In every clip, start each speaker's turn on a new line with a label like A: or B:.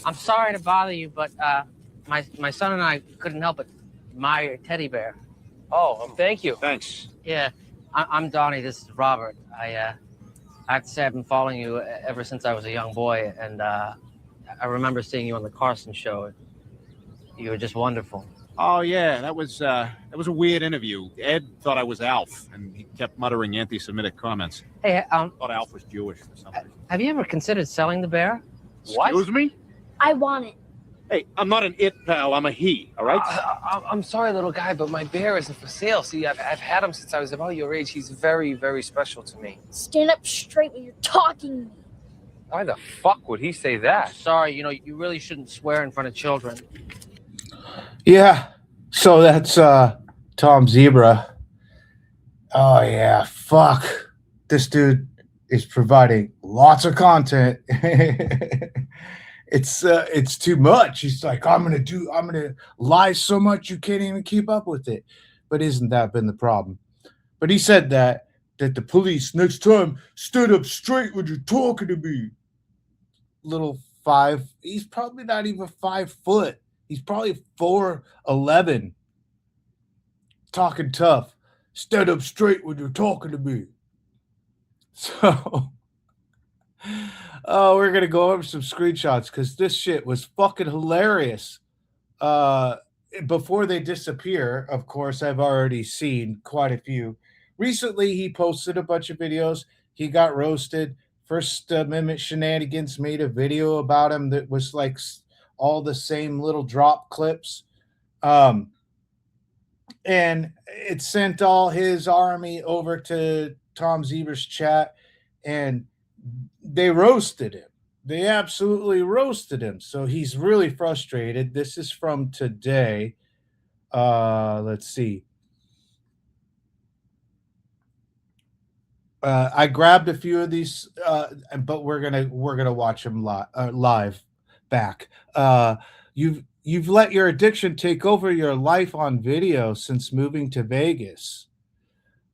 A: I'm sorry to bother you, but my son and I couldn't help but admire your teddy bear.
B: Oh, thank you.
C: Thanks.
A: Yeah, I'm Donnie. This is Robert. I have to say I've been following you ever since I was a young boy, and I remember seeing you on the Carson show. You were just wonderful.
C: Oh yeah, that was a weird interview. Ed thought I was Alf, and he kept muttering anti-Semitic comments.
A: Hey,
C: Thought Alf was Jewish or something.
A: have you ever considered selling the bear?
C: Excuse me?
D: I want it.
C: Hey, I'm not an it, pal. I'm a he. All right?
B: I'm sorry, little guy, but my bear isn't for sale. See, I've had him since I was about your age. He's very, very special to me.
D: Stand up straight when you're talking to me.
B: Why the fuck would he say that?
A: Sorry, you really shouldn't swear in front of children.
E: Yeah. So that's Tom Zebra. Oh yeah, fuck. This dude is providing lots of content. It's too much. He's like, I'm gonna lie so much you can't even keep up with it. But isn't that been the problem? But he said that the police next time stood up straight when you're talking to me. Little five. He's probably not even 5 foot. He's probably 4'11". Talking tough. Stand up straight when you're talking to me. So, oh, we're gonna go over some screenshots because this shit was fucking hilarious. Before they disappear, of course, I've already seen quite a few. Recently, he posted a bunch of videos. He got roasted. First Amendment Shenanigans made a video about him that was like all the same little drop clips. And it sent all his army over to Tom Zebra's chat, and they roasted him. They absolutely roasted him. So he's really frustrated. This is from today. Let's see. I grabbed a few of these, but we're gonna watch them live back. You've let your addiction take over your life on video since moving to Vegas.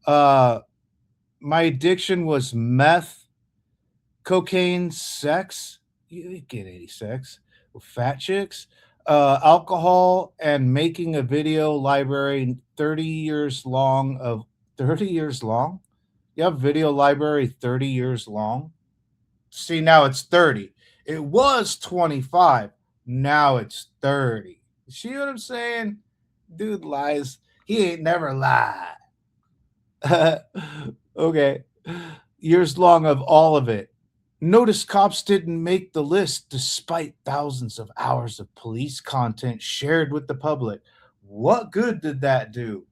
E: My addiction was meth, cocaine, sex. You get any sex with fat chicks, alcohol, and making a video library 30 years long of 30 years long. You have video library 30 years long. See, now it's 30. It was 25. Now it's 30. See what I'm saying? Dude lies. He ain't never lied. Okay. Years long of all of it. Notice cops didn't make the list despite thousands of hours of police content shared with the public. What good did that do?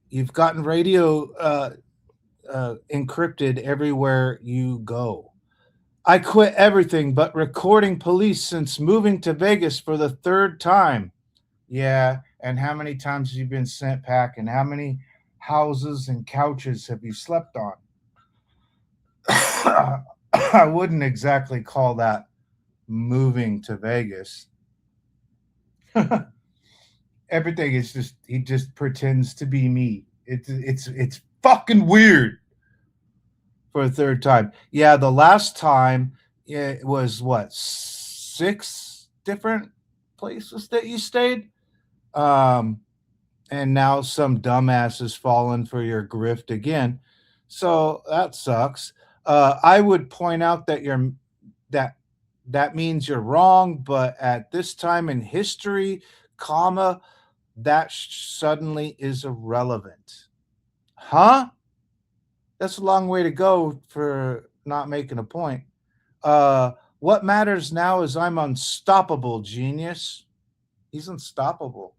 E: You've gotten radio encrypted everywhere you go. I quit everything but recording police since moving to Vegas for the 3rd time. Yeah, and how many times have you been sent back, and how many houses and couches have you slept on? I wouldn't exactly call that moving to Vegas. Everything is just, he just pretends to be me. It's fucking weird. For a 3rd time. Yeah, the last time it was what, 6 different places that you stayed? And now some dumbass has fallen for your grift again. So that sucks. I would point out that that means you're wrong, but at this time in history, comma, that suddenly is irrelevant. Huh? That's a long way to go for not making a point. What matters now is I'm unstoppable, genius. He's unstoppable.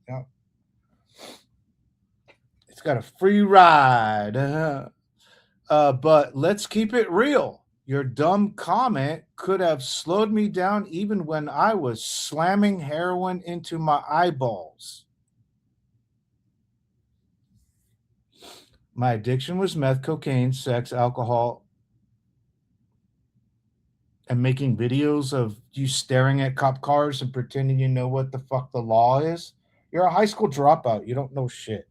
E: Yeah. It's got a free ride. But let's keep it real. Your dumb comment could have slowed me down even when I was slamming heroin into my eyeballs. My addiction was meth, cocaine, sex, alcohol, and making videos of you staring at cop cars and pretending you know what the fuck the law is. You're a high school dropout. You don't know shit.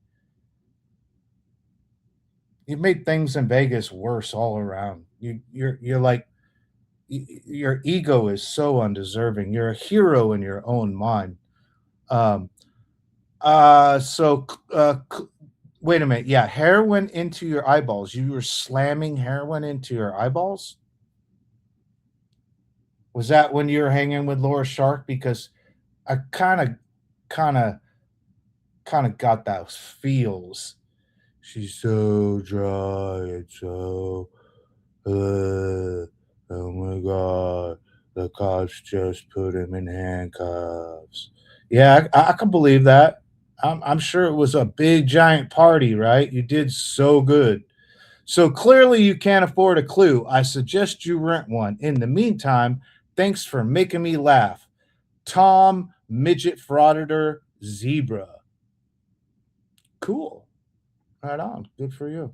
E: you've made things in Vegas worse all around. You're like your ego is so undeserving. You're a hero in your own mind. Um, so wait a minute. Yeah, heroin into your eyeballs. You were slamming heroin into your eyeballs. Was that when you were hanging with Laura Shark? Because I kind of, kind of got those feels. She's so dry and so. Oh my God! The cops just put him in handcuffs. Yeah, I can believe that. I'm sure it was a big giant party, right? You did so good. So clearly you can't afford a clue. I suggest you rent one. In the meantime, thanks for making me laugh. Tom Midget Frauditor Zebra. Cool. Right on. Good for you.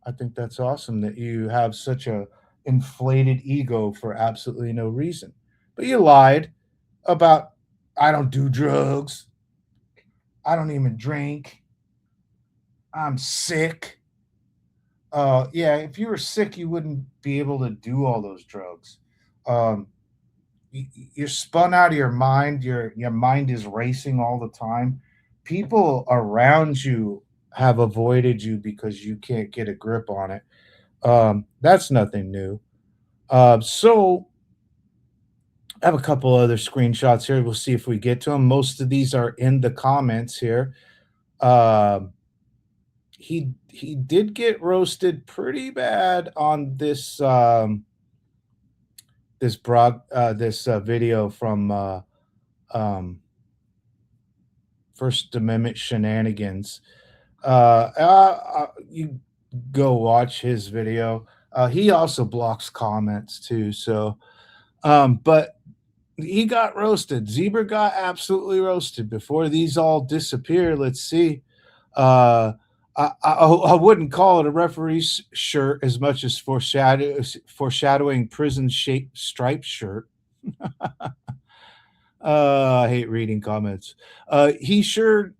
E: I think that's awesome that you have such a inflated ego for absolutely no reason. But you lied about I don't do drugs. I don't even drink. I'm sick. Yeah, if you were sick, you wouldn't be able to do all those drugs. Um, you're spun out of your mind. Your mind is racing all the time. People around you have avoided you because you can't get a grip on it. That's nothing new. So I have a couple other screenshots here. We'll see if we get to them. Most of these are in the comments here. Um, he did get roasted pretty bad on this this video from um, First Amendment shenanigans. You go watch his video. He also blocks comments too. So, but he got roasted. Zebra got absolutely roasted. Before these all disappear, let's see. Uh, I wouldn't call it a referee's shirt as much as foreshadowing prison shaped striped shirt. I hate reading comments. He sure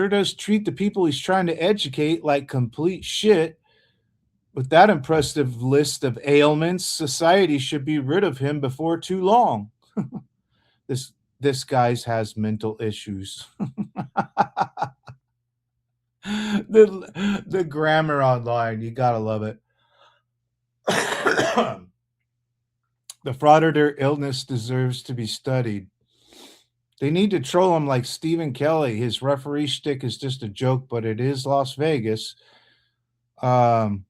E: does treat the people he's trying to educate like complete shit. With that impressive list of ailments, society should be rid of him before too long. This this guy's has mental issues. The grammar online, you gotta love it. The frauditor illness deserves to be studied. They need to troll him like Stephen Kelly. His referee shtick is just a joke, but it is Las Vegas. Um,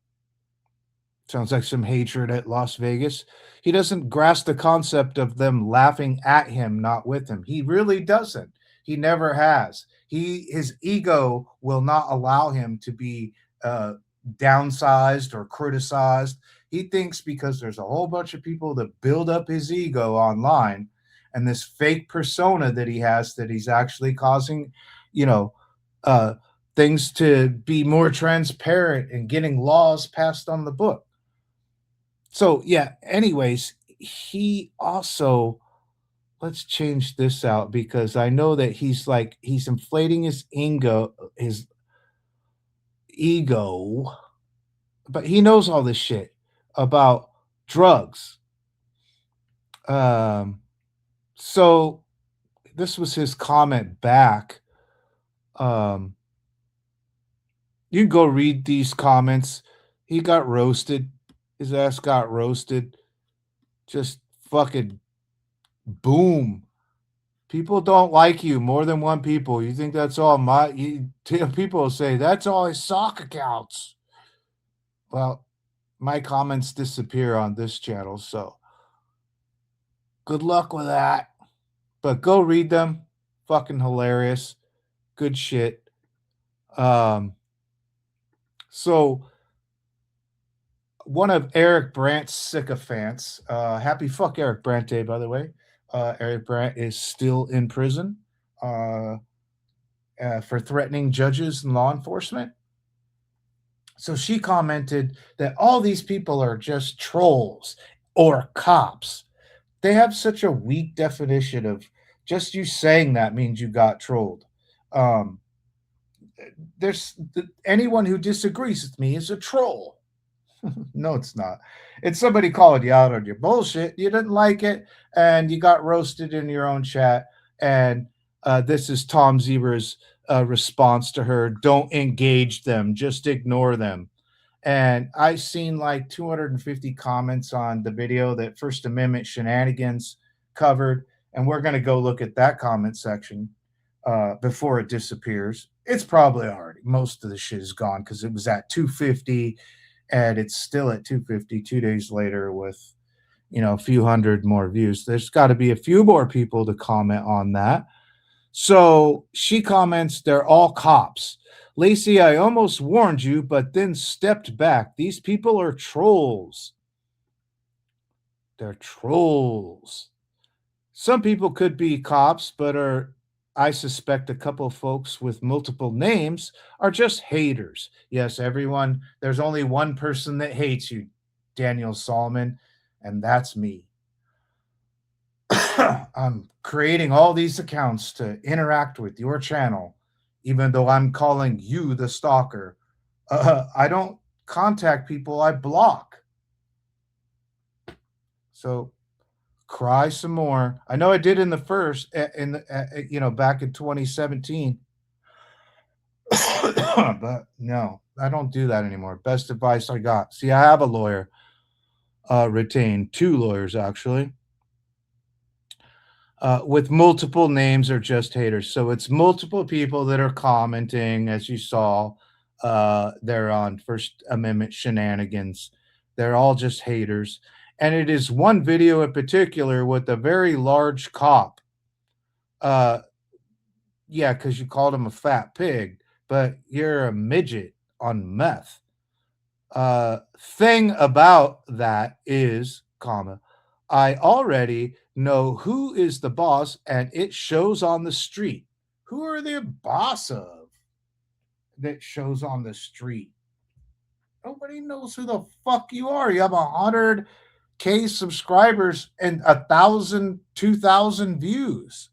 E: Sounds like some hatred at Las Vegas. He doesn't grasp the concept of them laughing at him, not with him. He really doesn't. He never has. His ego will not allow him to be downsized or criticized. He thinks because there's a whole bunch of people that build up his ego online and this fake persona that he has that he's actually causing, you know, uh, things to be more transparent and getting laws passed on the book. So yeah, anyways, he also let's change this out because I know that he's inflating his ego, but he knows all this shit about drugs. Um so this was his comment back. Um you can go read these comments. He got roasted. His ass got roasted. Just fucking boom. People don't like you more than one people. You think that's all people say that's all his sock accounts. Well, my comments disappear on this channel, so good luck with that. But go read them. Fucking hilarious. Good shit. So one of Eric Brandt's sycophants, happy fuck Eric Brandt Day, by the way. Eric Brandt is still in prison for threatening judges and law enforcement. So she commented that all these people are just trolls or cops. They have such a weak definition of just you saying that means you got trolled. anyone who disagrees with me is a troll. No, it's not. It's somebody calling you out on your bullshit. You didn't like it, and you got roasted in your own chat. And this is Tom Zebra's response to her: "Don't engage them. Just ignore them." And I seen like 250 comments on the video that First Amendment shenanigans covered, and we're going to go look at that comment section before it disappears. It's probably already, most of the shit is gone because it was at 250 and it's still at 250 2 days later with, a few hundred more views. There's got to be a few more people to comment on that. So she comments, "They're all cops. Lacey, I almost warned you, but then stepped back. These people are trolls. They're trolls. Some people could be cops, but I suspect a couple of folks with multiple names are just haters. Yes, everyone, there's only one person that hates you, Daniel Saulmon, and that's me. I'm creating all these accounts to interact with your channel, even though I'm calling you the stalker. I don't contact people, I block. So cry some more. I know I did in the first, back in 2017. But no, I don't do that anymore. Best advice I got. See, I have a lawyer retained, 2 lawyers actually. With multiple names or just haters. So it's multiple people that are commenting, as you saw. They're on First Amendment shenanigans. They're all just haters. And it is one video in particular with a very large cop. Yeah, because you called him a fat pig, but you're a midget on meth. Thing about that is, I already know who is the boss, and it shows on the street. Who are the boss of that shows on the street? Nobody knows who the fuck you are. You have 100K subscribers and 1,000, 2,000 views.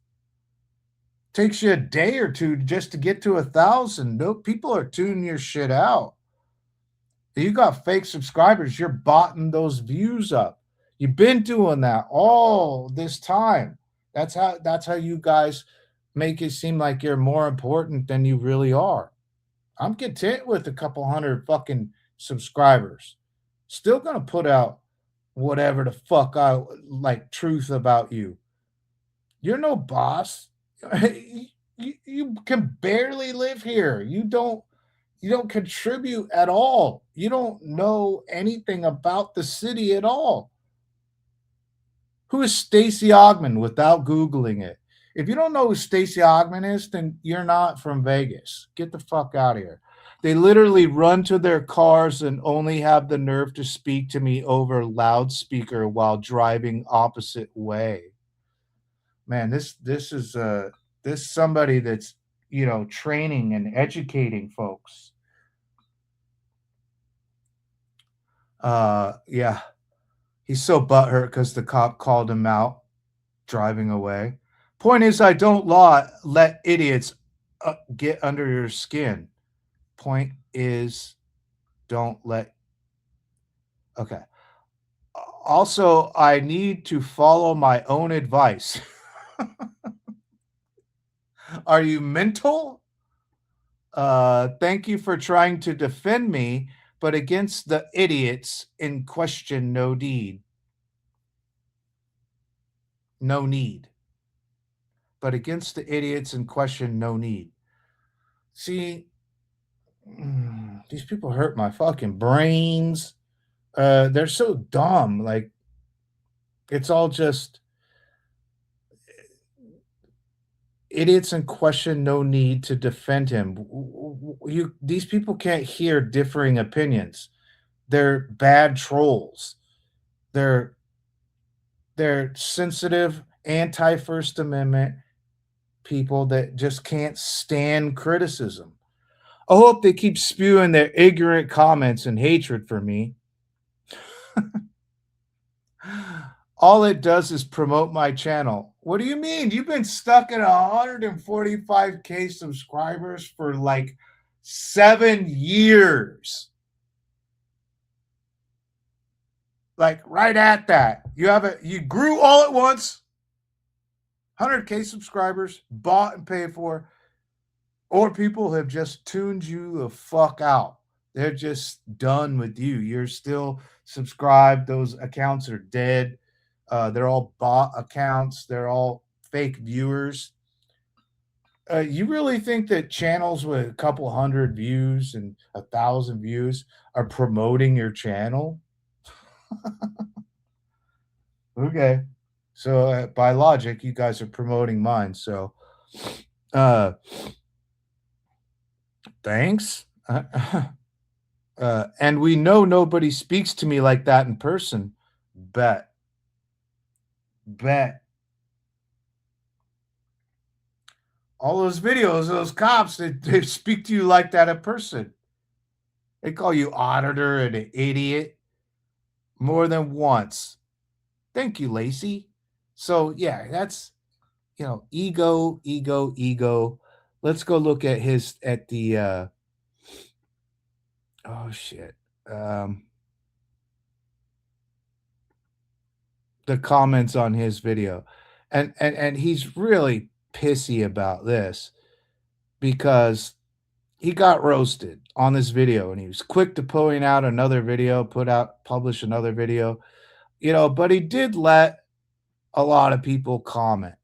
E: Takes you a day or two just to get to 1,000. No, people are tuning your shit out. You got fake subscribers. You're botting those views up. You've been doing that all this time. That's how you guys make it seem like you're more important than you really are. I'm content with a couple hundred fucking subscribers. Still gonna put out whatever the fuck I like, truth about you. You're no boss. You can barely live here. You don't contribute at all. You don't know anything about the city at all. Who is Stacey Ogman without Googling it? If you don't know who Stacey Ogman is, then you're not from Vegas. Get the fuck out of here. They literally run to their cars and only have the nerve to speak to me over loudspeaker while driving opposite way. Man, this is somebody that's, training and educating folks. Yeah. He's so butthurt because the cop called him out driving away. Point is, I don't let idiots get under your skin. Point is, don't let. Okay. Also, I need to follow my own advice. Are you mental? Thank you for trying to defend me, but against the idiots in question, no need. No need. But against the idiots in question, no need. See, these people hurt my fucking brains. They're so dumb. Like, it's all just idiots in question, no need to defend him. These people can't hear differing opinions. They're bad trolls. They're sensitive, anti-First Amendment people that just can't stand criticism. I hope they keep spewing their ignorant comments and hatred for me. All it does is promote my channel. What do you mean? You've been stuck at 145K subscribers for like 7 years. Like right at that. You grew all at once. 100K subscribers, bought and paid for, or people have just tuned you the fuck out. They're just done with you. You're still subscribed. Those accounts are dead. They're all bot accounts. They're all fake viewers. You really think that channels with a couple hundred views and 1,000 views are promoting your channel? Okay. So by logic, you guys are promoting mine. So thanks. And we know nobody speaks to me like that in person. Bet. All those videos, those cops, they speak to you like that in person. They call you auditor and an idiot more than once. Thank you, Lacey. So yeah, that's ego. Let's go look at the oh shit. The comments on his video. And he's really pissy about this because he got roasted on this video and he was quick to point out another video, publish another video, but he did let a lot of people comment.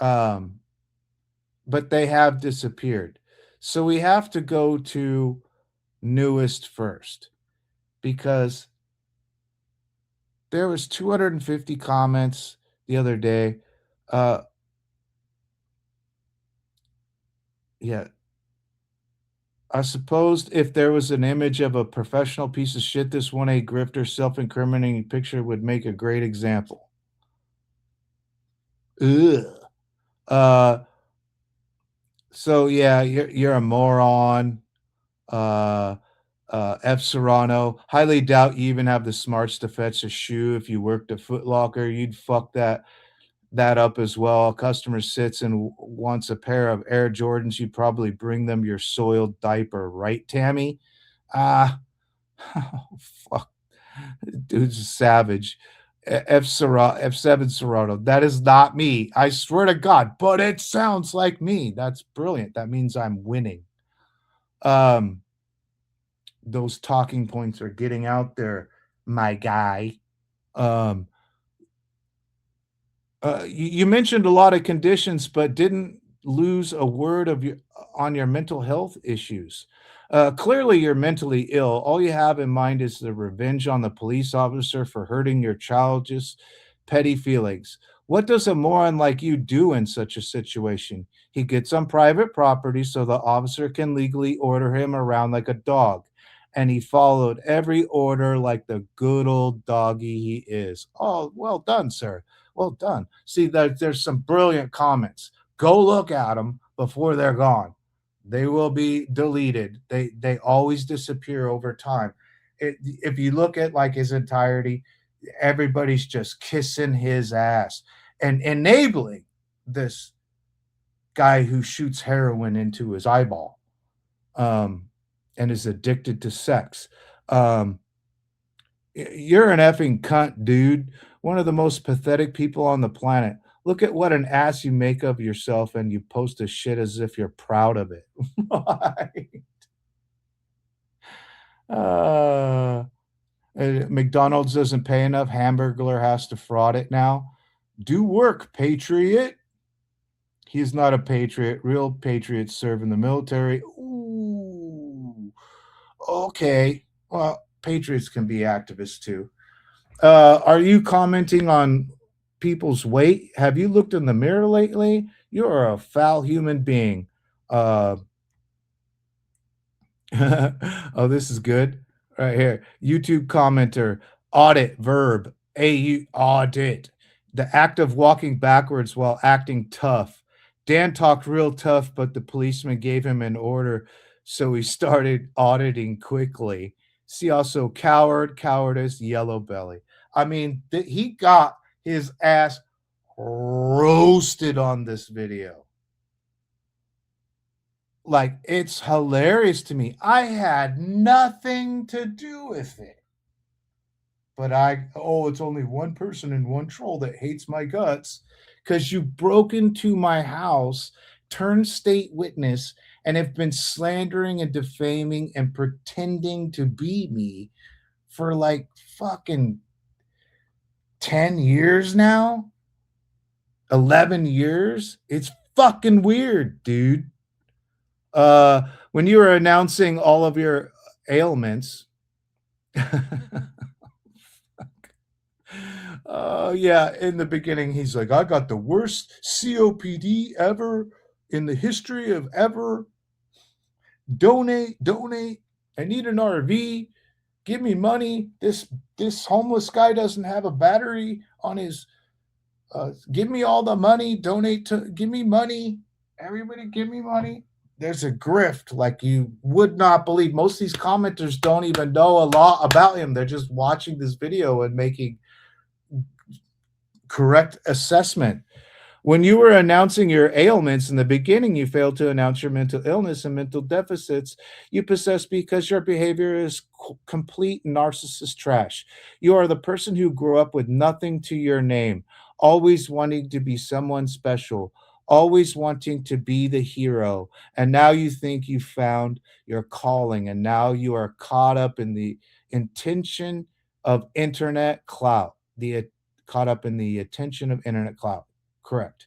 E: But they have disappeared. So we have to go to newest first because there was 250 comments the other day. Yeah. I suppose if there was an image of a professional piece of shit, this 1A grifter self-incriminating picture would make a great example. Ugh. So yeah, you're a moron. F. Serrano, highly doubt you even have the smarts to fetch a shoe. If you worked at Foot Locker, you'd fuck that up as well. A customer sits and wants a pair of Air Jordans, you'd probably bring them your soiled diaper, right, Tammy? Oh, fuck. Dude's a savage. F7 Serrano. That is not me. I swear to God, but it sounds like me. That's brilliant. That means I'm winning. Those talking points are getting out there, my guy. You mentioned a lot of conditions, but didn't lose a word on your mental health issues. Clearly, you're mentally ill. All you have in mind is the revenge on the police officer for hurting your childish, petty feelings. What does a moron like you do in such a situation? He gets on private property so the officer can legally order him around like a dog. And he followed every order like the good old doggy he is. Oh, well done, sir. Well done. See, there's some brilliant comments. Go look at them before they're gone. They will be deleted. They always disappear over time. If you look at like his entirety, everybody's just kissing his ass and enabling this guy who shoots heroin into his eyeball and is addicted to sex. You're an effing cunt, dude. One of the most pathetic people on the planet. Look at what an ass you make of yourself and you post a shit as if you're proud of it. Right. McDonald's doesn't pay enough. Hamburglar has to fraud it now. Do work, patriot. He's not a patriot. Real patriots serve in the military. Ooh. Okay. Well, patriots can be activists too. Are you commenting on people's weight? Have you looked in the mirror lately? You're a foul human being. Oh, this is good. Right here. YouTube commenter. Audit verb. Audit. The act of walking backwards while acting tough. Dan talked real tough, but the policeman gave him an order, so he started auditing quickly. See also coward, cowardice, yellow belly. I mean, he got his ass roasted on this video. Like, it's hilarious to me. I had nothing to do with it. But it's only one person and one troll that hates my guts because you broke into my house, turned state witness, and have been slandering and defaming and pretending to be me for like fucking 10 years now, 11 years. It's fucking weird, dude. When you were announcing all of your ailments, yeah, in the beginning, he's like, I got the worst COPD ever in the history of ever. Donate. I need an RV. Give me money. This homeless guy doesn't have a battery on his. Give me all the money. Give me money. Everybody, give me money. There's a grift like you would not believe. Most of these commenters don't even know a lot about him. They're just watching this video and making correct assessment. When you were announcing your ailments in the beginning, you failed to announce your mental illness and mental deficits you possess because your behavior is complete narcissist trash. You are the person who grew up with nothing to your name, always wanting to be someone special, always wanting to be the hero. And now you think you found your calling, and now you are caught up in the intention of internet clout, caught up in the attention of internet clout. Correct.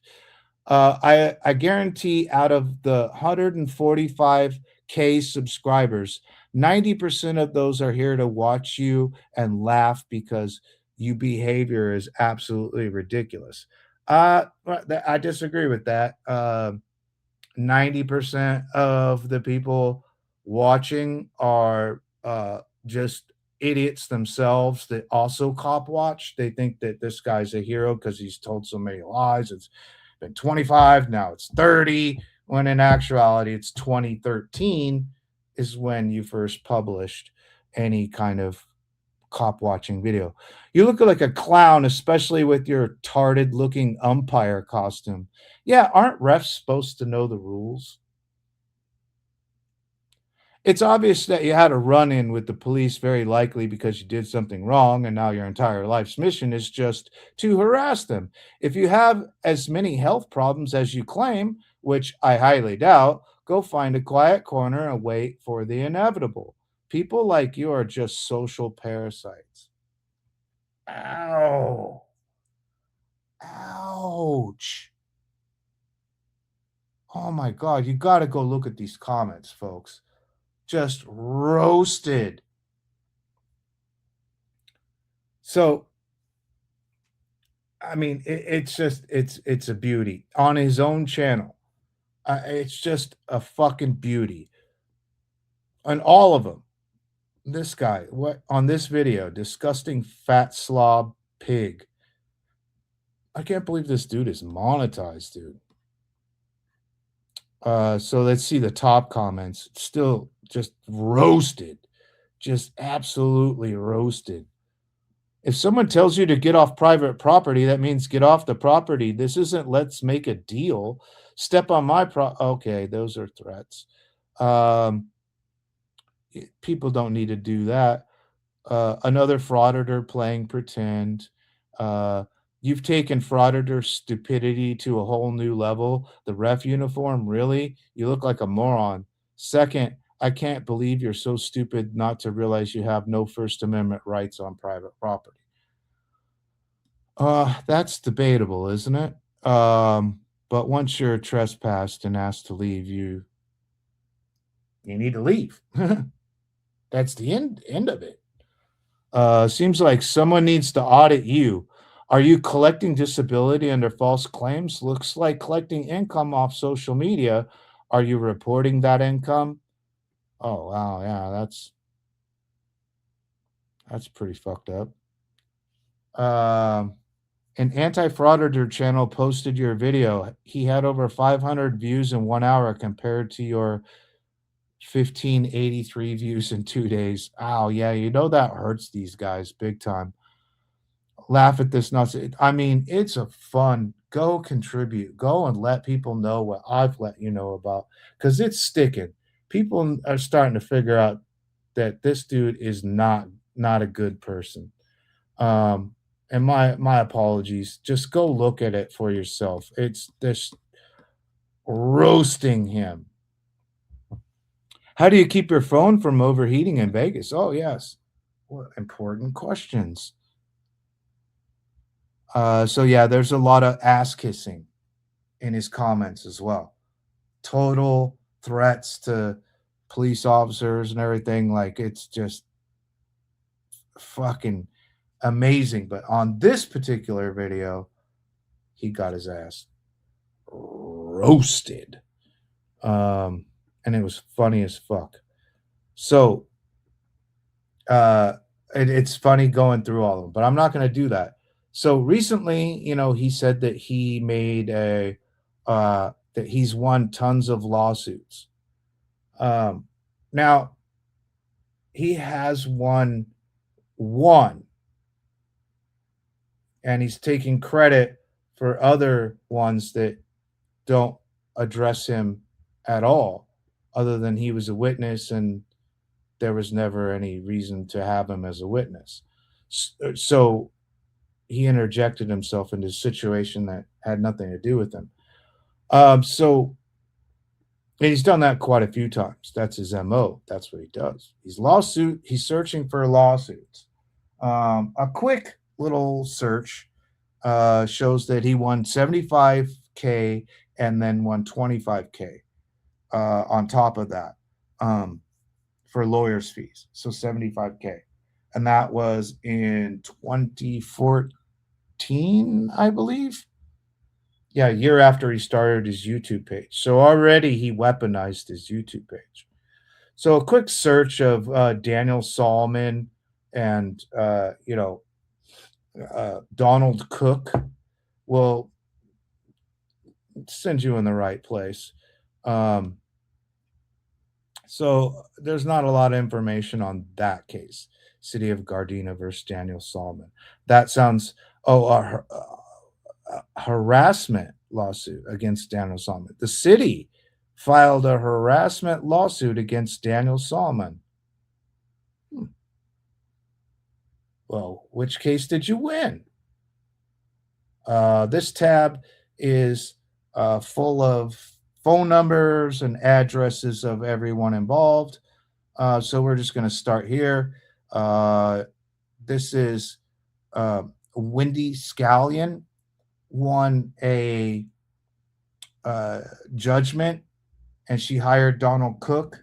E: I guarantee out of the 145K subscribers, 90% of those are here to watch you and laugh because your behavior is absolutely ridiculous. I disagree with that. 90% of the people watching are just idiots themselves that also cop watch. They think that this guy's a hero because he's told so many lies. It's been 25, now it's 30, when in actuality it's 2013 is when you first published any kind of cop watching video. You look like a clown, especially with your tarded looking umpire costume. Yeah, aren't refs supposed to know the rules? It's obvious that you had a run in with the police, very likely because you did something wrong, and now your entire life's mission is just to harass them. If you have as many health problems as you claim, which I highly doubt, go find a quiet corner and wait for the inevitable. People like you are just social parasites. Ow. Ouch. Oh my God, you got to go look at these comments, folks. Just roasted. So, I mean, it's a beauty on his own channel. It's just a fucking beauty. And all of them. This guy, what on this video, disgusting fat slob pig. I can't believe this dude is monetized, dude. So let's see the top comments. Still just roasted. Just absolutely roasted. If someone tells you to get off private property, that means get off the property. This isn't let's make a deal. Step on my okay, those are threats. People don't need to do that. Another frauditor playing pretend. You've taken frauditor stupidity to a whole new level. The ref uniform, really? You look like a moron. Second, I can't believe you're so stupid not to realize you have no First Amendment rights on private property. That's debatable, isn't it? But once you're trespassed and asked to leave, you need to leave. That's the end of it. Seems like someone needs to audit you. Are you collecting disability under false claims? Looks like collecting income off social media. Are you reporting that income? Oh, wow. Yeah, that's pretty fucked up. An anti-frauditor channel posted your video. He had over 500 views in 1 hour compared to your 1583 views in 2 days. Ow, yeah, you know that hurts these guys big time. Laugh at this nuts. I mean, it's a fun go contribute. Go and let people know what I've let you know about, because it's sticking. People are starting to figure out that this dude is not a good person. Um, and my apologies. Just go look at it for yourself. It's this roasting him. How do you keep your phone from overheating in Vegas? Oh, yes. What important questions. So yeah, there's a lot of ass kissing in his comments as well. Total threats to police officers and everything. Like, it's just fucking amazing. But on this particular video, he got his ass roasted. And it was funny as fuck. So it's funny going through all of them, but I'm not going to do that. So recently, he said that he made that he's won tons of lawsuits. Now he has won one, and he's taking credit for other ones that don't address him at all, other than he was a witness and there was never any reason to have him as a witness. So he interjected himself into a situation that had nothing to do with him. So he's done that quite a few times. That's his MO. That's what he does. He's searching for lawsuits. A quick little search shows that he won $75K and then won $25K on top of that. For lawyers' fees. So $75K. And that was in 2014, I believe. Yeah, a year after he started his YouTube page. So already he weaponized his YouTube page. So a quick search of Daniel Saulmon and, Donald Cook will send you in the right place. So there's not a lot of information on that case, City of Gardena versus Daniel Saulmon. That sounds, a harassment lawsuit against Daniel Saulmon. The city filed a harassment lawsuit against Daniel Saulmon. Well, which case did you win? This tab is full of phone numbers and addresses of everyone involved. So we're just going to start here. This is Wendy Scallion won a judgment, and she hired Donald Cook.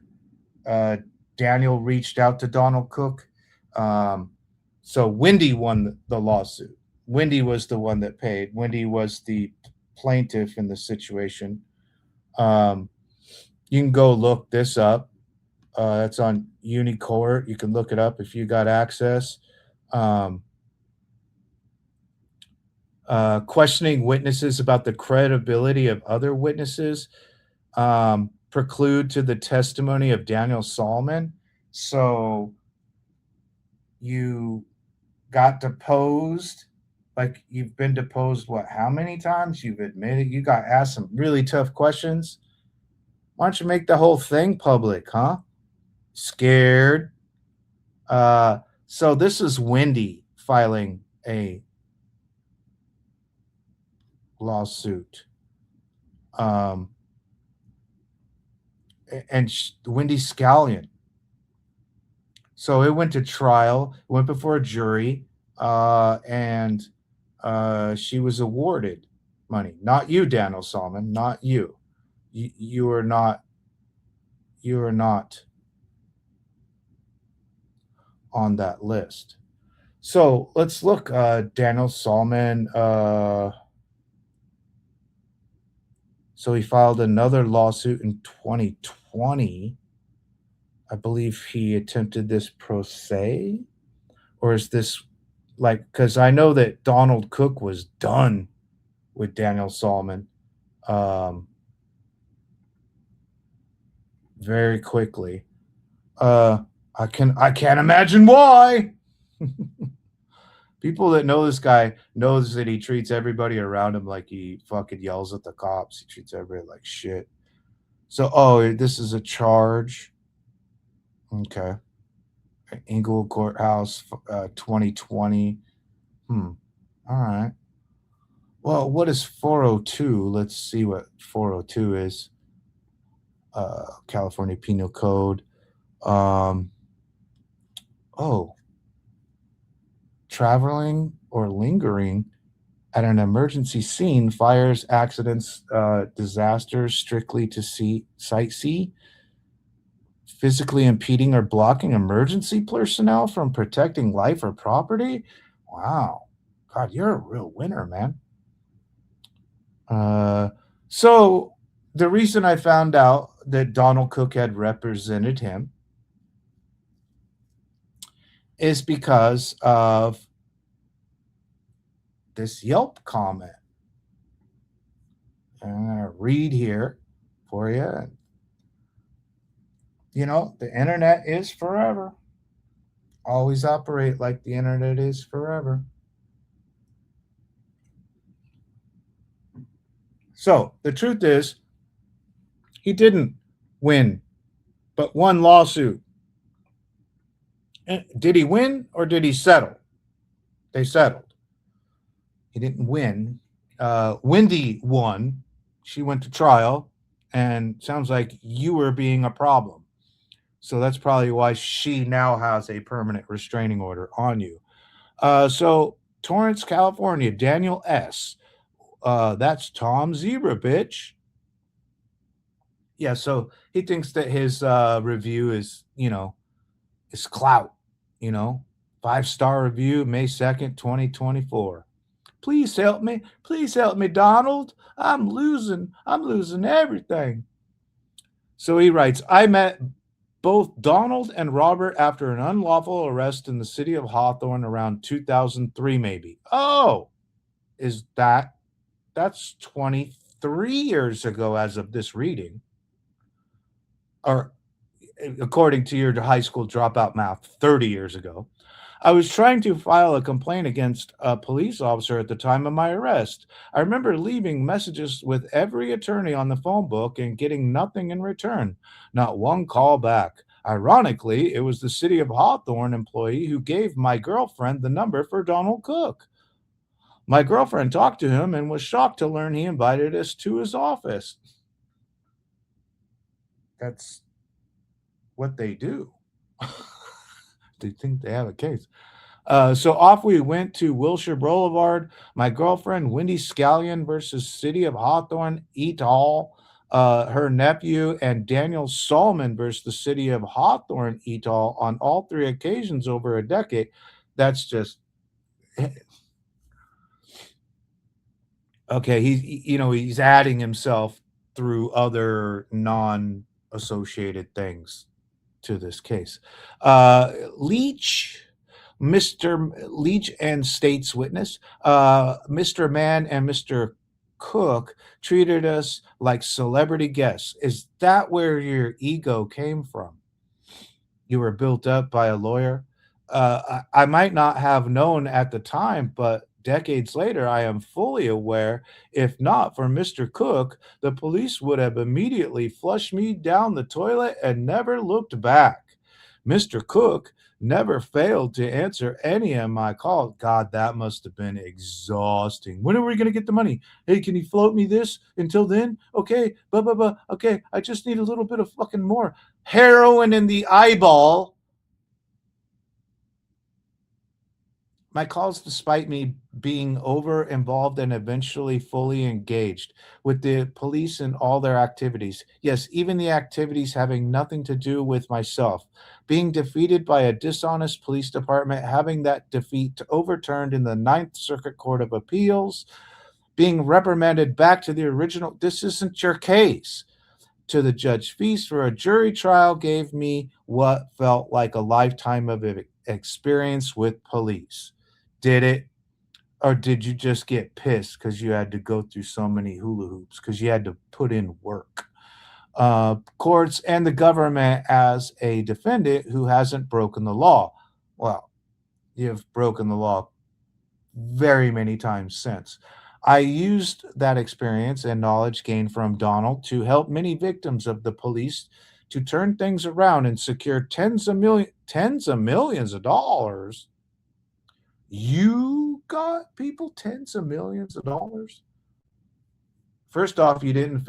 E: Daniel reached out to Donald Cook. So Wendy won the lawsuit. Wendy was the one that paid. Wendy was the plaintiff in the situation. You can go look this up. It's on Unicourt. You can look it up if you got access. Questioning witnesses about the credibility of other witnesses preclude to the testimony of Daniel Saulmon. So you got deposed. Like, you've been deposed, what, how many times? You've admitted you got asked some really tough questions. Why don't you make the whole thing public, huh? Scared. So this is Wendy filing a lawsuit. And Wendy Scallion. So it went to trial, went before a jury, and she was awarded money. Not you, Daniel Saulmon, not you. You are not on that list. So let's look. Daniel Saulmon. So he filed another lawsuit in 2020. I believe he attempted this pro se, or is this because I know that Donald Cook was done with Daniel Saulmon very quickly. I can't imagine why. People that know this guy knows that he treats everybody around him like he fucking yells at the cops. He treats everybody like shit. So, oh, this is a charge. Okay. Inglewood Courthouse, 2020. All right. Well, what is 402? Let's see what 402 is. California Penal Code. Traveling or lingering at an emergency scene, fires, accidents, disasters, strictly to sightsee, physically impeding or blocking emergency personnel from protecting life or property. Wow. God, you're a real winner, man. So the reason I found out that Donald Cook had represented him is because of this Yelp comment. And I'm going to read here for you. You know, the internet is forever. Always operate like the internet is forever. So the truth is, he didn't win, but won lawsuit. Did he win or did he settle? They settled. He didn't win. Wendy won. She went to trial, and sounds like you were being a problem. So that's probably why she now has a permanent restraining order on you. So Torrance, California, Daniel S. That's Tom Zebra, bitch. Yeah, so he thinks that his review is, is clout, 5-star review, May 2nd, 2024. Please help me. Please help me, Donald. I'm losing everything. So he writes, I met both Donald and Robert after an unlawful arrest in the city of Hawthorne around 2003, maybe. Oh, that's 23 years ago as of this reading. Or according to your high school dropout math, 30 years ago. I was trying to file a complaint against a police officer at the time of my arrest. I remember leaving messages with every attorney on the phone book and getting nothing in return, not one call back. Ironically, it was the city of Hawthorne employee who gave my girlfriend the number for Donald Cook. My girlfriend talked to him and was shocked to learn he invited us to his office. That's what they do. They think they have a case. So off we went to Wilshire Boulevard. My girlfriend, Wendy Scallion versus City of Hawthorne et al. Her nephew and Daniel Saulmon versus the City of Hawthorne et al. On all 3 occasions over a decade. That's just okay. He's adding himself through other non-associated things to this case. Leach, Mr. Leach and state's witness, Mr. Mann and Mr. Cook treated us like celebrity guests. Is that where your ego came from? You were built up by a lawyer? I might not have known at the time, but decades later, I am fully aware, if not for Mr. Cook, the police would have immediately flushed me down the toilet and never looked back. Mr. Cook never failed to answer any of my calls. God, that must have been exhausting. When are we going to get the money? Hey, can you float me this until then? Okay, okay, I just need a little bit of fucking more. Heroin in the eyeball. My calls, despite me being over involved and eventually fully engaged with the police in all their activities. Yes, even the activities having nothing to do with myself. Being defeated by a dishonest police department, having that defeat overturned in the Ninth Circuit Court of Appeals, being reprimanded back to the original. This isn't your case. To the Judge Feast for a jury trial gave me what felt like a lifetime of experience with police. Did it? Or did you just get pissed because you had to go through so many hula hoops, because you had to put in work? Courts and the government as a defendant who hasn't broken the law. Well, you've broken the law very many times since. I used that experience and knowledge gained from Donald to help many victims of the police to turn things around and secure tens of millions of dollars. You got people tens of millions of dollars. First off, you didn't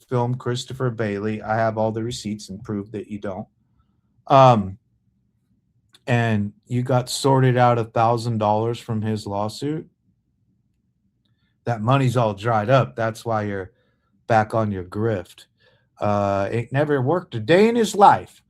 E: film Christopher Bailey. I have all the receipts and prove that you don't. And you got sorted out $1,000 from his lawsuit. That money's all dried up. That's why you're back on your grift. It never worked a day in his life.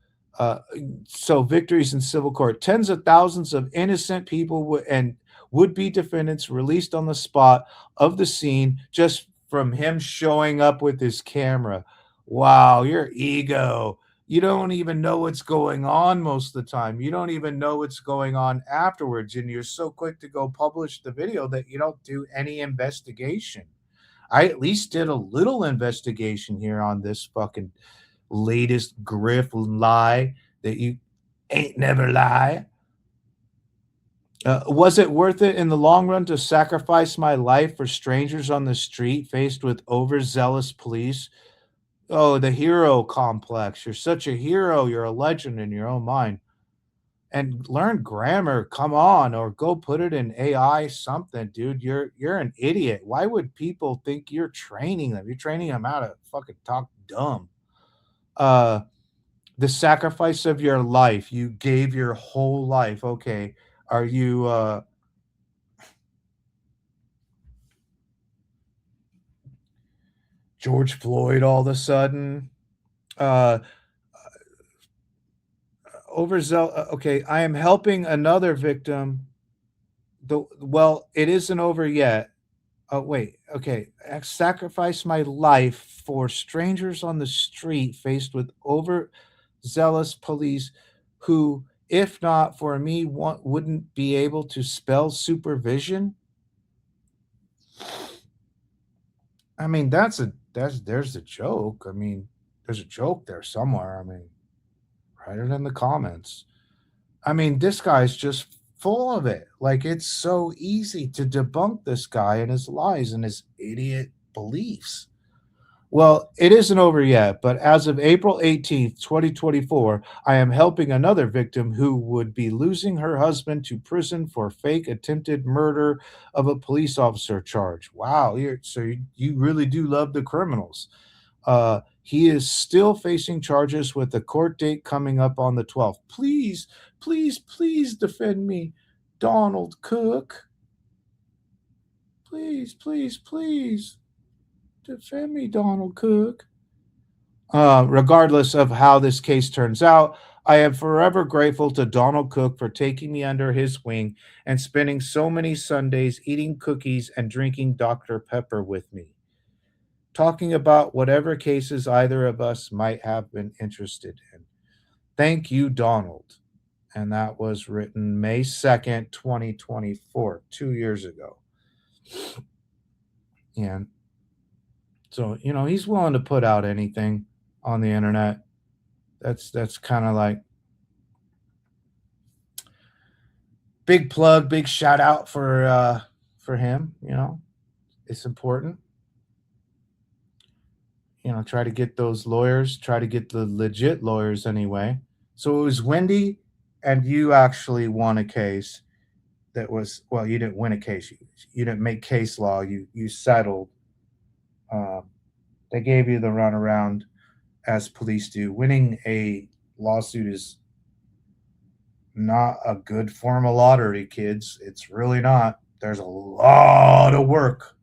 E: So victories in civil court, tens of thousands of innocent people and would-be defendants released on the spot of the scene just from him showing up with his camera. Wow, your ego. You don't even know what's going on most of the time. You don't even know what's going on afterwards. And you're so quick to go publish the video that you don't do any investigation. I at least did a little investigation here on this fucking latest grift lie that you ain't never lie. Was it worth it in the long run to sacrifice my life for strangers on the street faced with overzealous police? Oh, the hero complex. You're such a hero. You're a legend in your own mind. And learn grammar. Come on, or go put it in AI something, dude. You're an idiot. Why would people think you're training them? You're training them how to fucking talk dumb. The sacrifice of your life. You gave your whole life. Okay. Are you George Floyd all of a sudden? Overzealous. Okay, I am helping another victim. Well, it isn't over yet. Oh, wait. Okay. I sacrifice my life for strangers on the street faced with overzealous police who, if not for me, wouldn't be able to spell supervision. I mean, there's a joke. I mean, there's a joke there somewhere. I mean, write it in the comments. I mean, this guy's just full of it. Like, it's so easy to debunk this guy and his lies and his idiot beliefs. Well, it isn't over yet, but as of April 18th, 2024, I am helping another victim who would be losing her husband to prison for fake attempted murder of a police officer charge. Wow, you really do love the criminals. He is still facing charges with the court date coming up on the 12th. Please, please, please defend me, Donald Cook. Please, please, please. Defend me, Donald Cook. Regardless of how this case turns out, I am forever grateful to Donald Cook for taking me under his wing and spending so many Sundays eating cookies and drinking Dr. Pepper with me, talking about whatever cases either of us might have been interested in. Thank you, Donald. And that was written May 2nd, 2024, 2 years ago. And so, he's willing to put out anything on the internet. That's kind of like big plug, big shout out for him. It's important. Try to get those lawyers, try to get the legit lawyers anyway. So it was Wendy, and you actually won a case that was, well, you didn't win a case. You didn't make case law. You settled. They gave you the runaround, as police do. Winning a lawsuit is not a good form of lottery, kids. It's really not. There's a lot of work,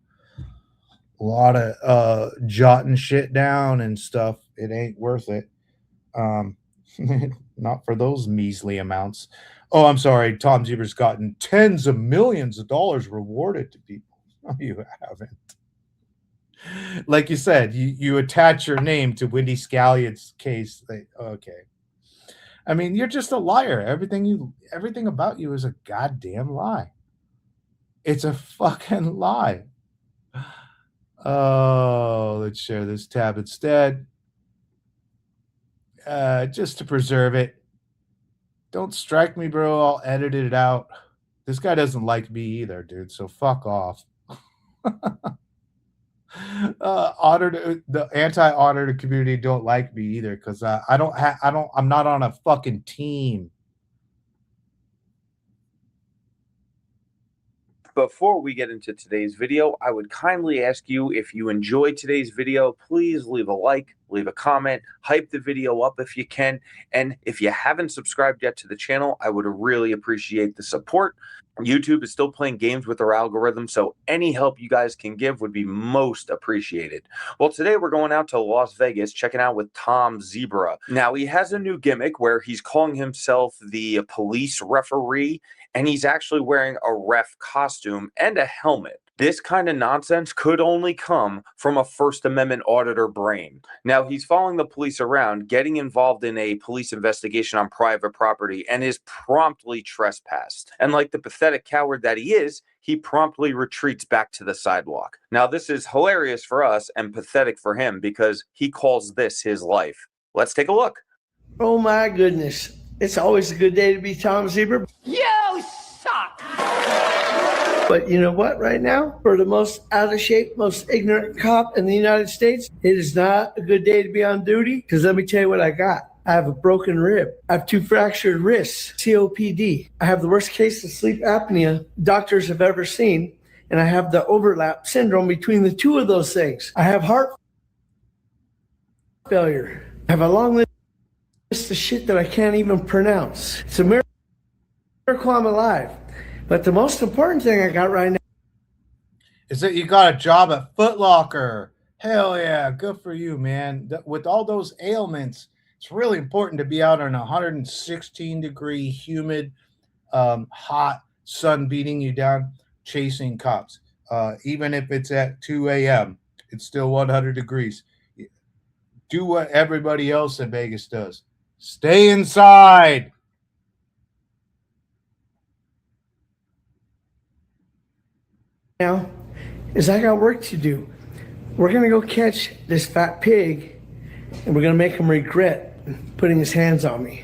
E: a lot of jotting shit down and stuff. It ain't worth it. Not for those measly amounts. Oh, I'm sorry. Tom Zebra's gotten tens of millions of dollars rewarded to people. No, you haven't. Like you said, you attach your name to Wendy Scallion's case. Okay. I mean, you're just a liar. Everything about you is a goddamn lie. It's a fucking lie. Oh, let's share this tab instead. Just to preserve it. Don't strike me, bro. I'll edit it out. This guy doesn't like me either, dude. So fuck off. The anti-auditor community don't like me either because I'm not on a fucking team.
F: Before we get into today's video, I would kindly ask you, if you enjoyed today's video, please leave a like, leave a comment, hype the video up if you can. And if you haven't subscribed yet to the channel, I would really appreciate the support. YouTube is still playing games with our algorithm, so any help you guys can give would be most appreciated. Well, today we're going out to Las Vegas, checking out with Tom Zebra. Now, he has a new gimmick where he's calling himself the police referee, and he's actually wearing a ref costume and a helmet. This kind of nonsense could only come from a First Amendment auditor brain. Now, he's following the police around, getting involved in a police investigation on private property, and is promptly trespassed. And like the pathetic coward that he is, he promptly retreats back to the sidewalk. Now, this is hilarious for us and pathetic for him because he calls this his life. Let's take a look.
G: Oh my goodness. It's always a good day to be Tom Zebra.
H: You suck!
G: But you know what, right now, for the most out of shape, most ignorant cop in the United States, it is not a good day to be on duty, because let me tell you what I got. I have a broken rib. I have 2 fractured wrists, COPD. I have the worst case of sleep apnea doctors have ever seen, and I have the overlap syndrome between the 2 of those things. I have heart failure. I have a long list of shit that I can't even pronounce. It's a miracle I'm alive. But the most important thing I got right now
E: is that you got a job at Foot Locker. Hell yeah, good for you, man. With all those ailments, it's really important to be out on 116-degree, humid, hot sun beating you down, chasing cops. Even if it's at 2 a.m., it's still 100 degrees. Do what everybody else in Vegas does. Stay inside.
G: now is I got work to do. We're going to go catch this fat pig, and we're going to make him regret putting his hands on me.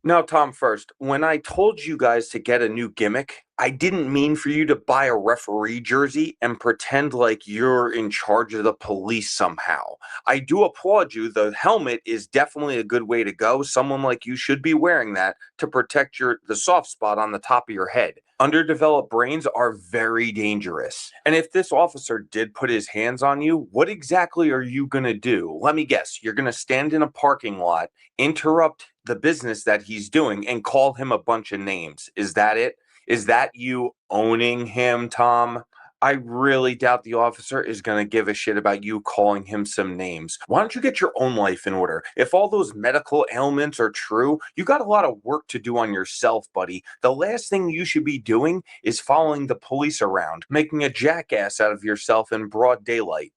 F: Now, Tom, first, when I told you guys to get a new gimmick, I didn't mean for you to buy a referee jersey and pretend like you're in charge of the police somehow. I do applaud you. The helmet is definitely a good way to go. Someone like you should be wearing that to protect the soft spot on the top of your head. Underdeveloped brains are very dangerous. And if this officer did put his hands on you, what exactly are you going to do? Let me guess. You're going to stand in a parking lot, interrupt the business that he's doing, and call him a bunch of names. Is that it? Is that you owning him, Tom? I really doubt the officer is going to give a shit about you calling him some names. Why don't you get your own life in order? If all those medical ailments are true, you got a lot of work to do on yourself, buddy. The last thing you should be doing is following the police around, making a jackass out of yourself in broad daylight.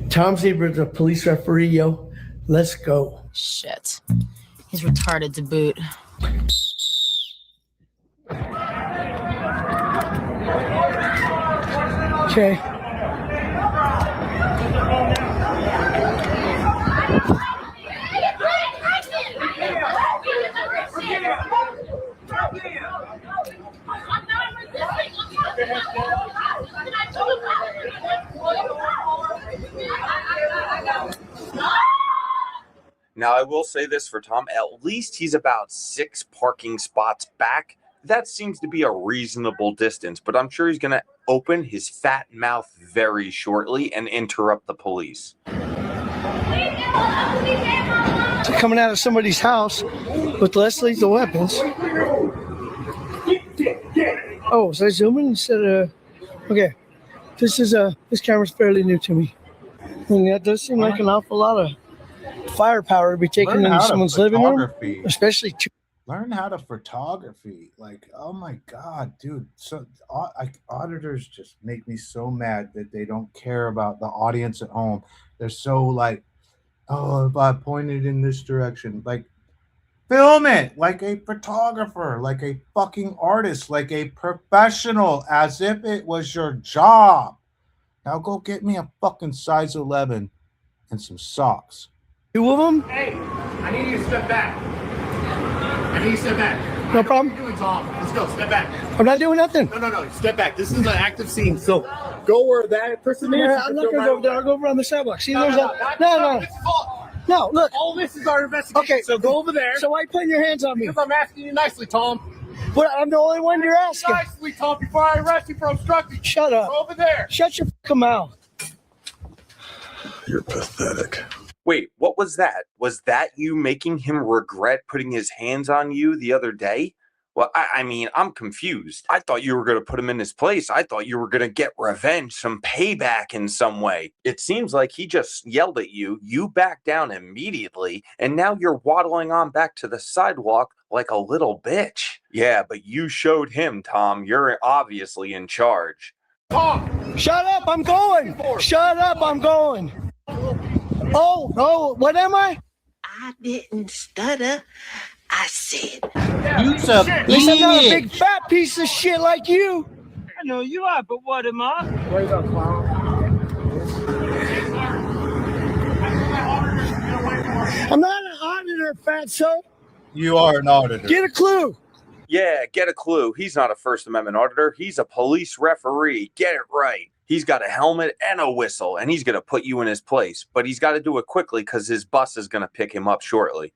G: Tom Zebra, the police referee, yo. Let's go.
H: Shit. He's retarded to boot.
G: Okay.
F: Now, I will say this for Tom, at least he's about 6 parking spots back. That seems to be a reasonable distance, but I'm sure he's going to open his fat mouth very shortly and interrupt the police.
G: So coming out of somebody's house with less lethal weapons. Oh, so I zoom in instead of... Okay, this camera's fairly new to me. And that does seem like an awful lot of firepower to be taken into someone's living room, especially...
E: Learn how to photography. Like, oh my God, dude. So auditors just make me so mad that they don't care about the audience at home. They're so like, oh, if I pointed in this direction, like, film it like a photographer, like a fucking artist, like a professional, as if it was your job. Now go get me a fucking size 11 and some socks.
G: 2 of them?
I: Hey, I need you to step back. I need you to step back.
G: No problem.
C: What are you doing, Tom? Let's go. Step back.
G: I'm not doing nothing.
C: No. Step back. This is an active scene. So go where that person is.
G: Yeah, I'm not going to go over there. I'll go over on the sidewalk. See, there's no. No, look.
C: All this is our investigation.
G: Okay.
C: So go over there.
G: So why are you putting your hands on me?
C: Because I'm asking you nicely, Tom.
G: But I'm the only one you're asking.
C: Nicely, Tom, before I arrest you for obstructing.
G: Shut up.
C: Go over there.
G: Shut your fucking mouth.
I: You're pathetic.
F: Wait, what was that? Was that you making him regret putting his hands on you the other day? Well, I mean, I'm confused. I thought you were going to put him in his place. I thought you were going to get revenge, some payback in some way. It seems like he just yelled at you. You backed down immediately, and now you're waddling on back to the sidewalk like a little bitch. Yeah, but you showed him, Tom. You're obviously in charge.
C: Tom!
G: Shut up, I'm going. Shut up, I'm going. Oh, what am I?
J: I didn't stutter. I said,
E: Use a
G: At least I'm not a big
E: bitch.
G: fat piece of shit like you.
K: I know you are, but what am I?
B: Where's that clown?
G: I'm not an auditor, fatso.
E: You are an auditor.
G: Get a clue.
F: Yeah, get a clue. He's not a First Amendment auditor. He's a police referee. Get it right. He's got a helmet and a whistle, and he's going to put you in his place. But he's got to do it quickly because his bus is going to pick him up shortly.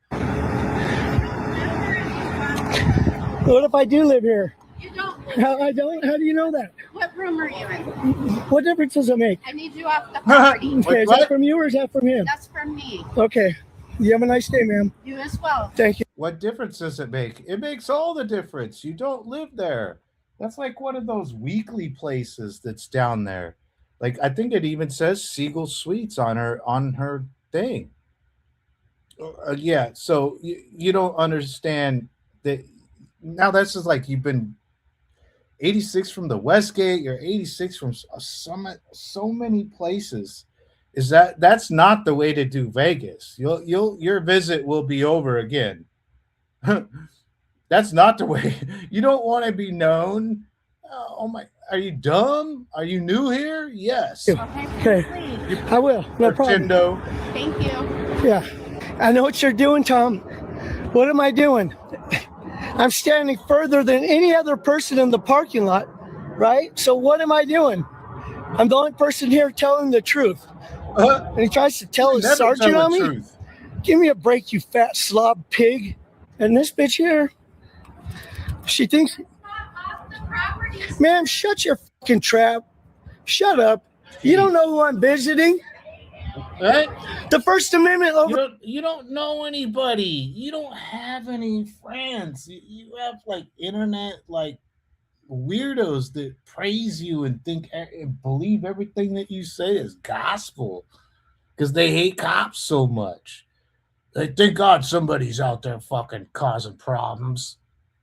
G: What if I do live here?
L: You don't.
G: I don't? How do you know that?
L: What room are you in?
G: What difference does it make?
L: I need you off the property.
G: Okay, is that from you or is that from him?
L: That's from me.
G: Okay. You have a nice day, ma'am.
L: You as well.
G: Thank you.
E: What difference does it make? It makes all the difference. You don't live there. That's like one of those weekly places that's down there. Like I think it even says Siegel Suites on her thing. Yeah, so you don't understand that. Now this is like you've been 86 from the Westgate. You're 86 from so many places. That's not the way to do Vegas? Your visit will be over again. That's not the way. You don't want to be known. Oh my! Are you dumb? Are you new here? Yes.
G: Okay. I will. No problem.
L: Thank you.
G: Yeah. I know what you're doing, Tom. What am I doing? I'm standing further than any other person in the parking lot, right? So what am I doing? I'm the only person here telling the truth. And he tries to tell his sergeant on me? Truth. Give me a break, you fat slob pig. And this bitch here, she thinks... Ma'am, shut your fucking trap. Shut up. You don't know who I'm visiting.
E: Right?
G: The First Amendment over...
E: You don't know anybody. You don't have any friends. You have like internet like weirdos that praise you and think and believe everything that you say is gospel because they hate cops so much. They thank God somebody's out there fucking causing problems.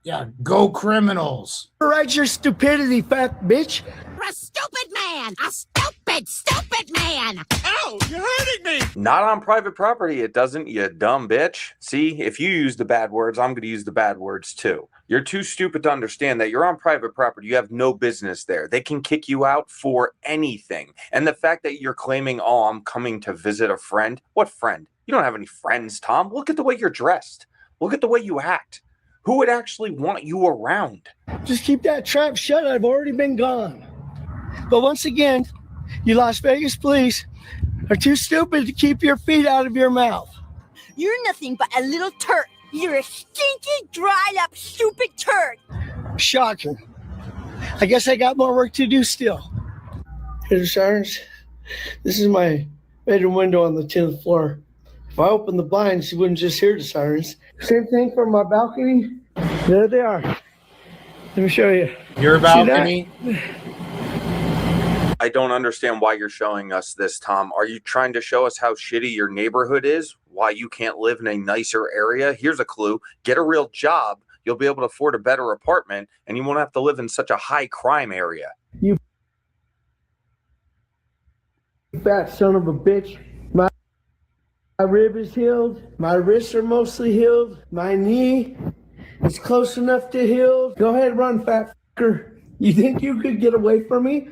E: Yeah, go criminals.
G: Right, your stupidity, fat bitch.
J: you're a stupid man. A stupid man.
C: Ow, you're hurting me.
F: Not on private property, it doesn't, you dumb bitch. See, if you use the bad words, I'm going to use the bad words too. You're too stupid to understand that you're on private property. You have no business there. They can kick you out for anything. And the fact that you're claiming, oh, I'm coming to visit a friend. What friend? You don't have any friends, Tom. Look at the way you're dressed. Look at the way you act. Who would actually want you around?
G: Just keep that trap shut. I've already been gone. But once again, you Las Vegas police are too stupid to keep your feet out of your mouth.
H: You're nothing but a little turd. You're a stinky, dried up, stupid turd.
G: Shocking. I guess I got more work to do still. Here's Sirens. This is my bedroom window on the 10th floor. If I open the blinds, you wouldn't just hear the sirens. Same thing from my balcony. There they are. Let me show you.
E: Your balcony?
F: I don't understand why you're showing us this, Tom. Are you trying to show us how shitty your neighborhood is? Why you can't live in a nicer area? Here's a clue. Get a real job. You'll be able to afford a better apartment, and you won't have to live in such a high crime area.
G: You fat son of a bitch. My rib is healed. My wrists are mostly healed. My knee is close enough to heal. Go ahead, run, fat fucker. You think you could get away from me?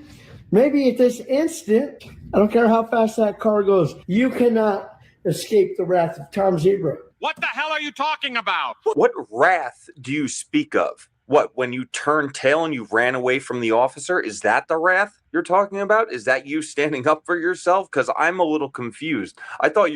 G: Maybe at this instant, I don't care how fast that car goes, you cannot escape the wrath of Tom Zebra.
C: What the hell are you talking about?
F: What wrath do you speak of? What, when you turned tail and you ran away from the officer? Is that the wrath you're talking about? Is that you standing up for yourself? Because I'm a little confused. I thought you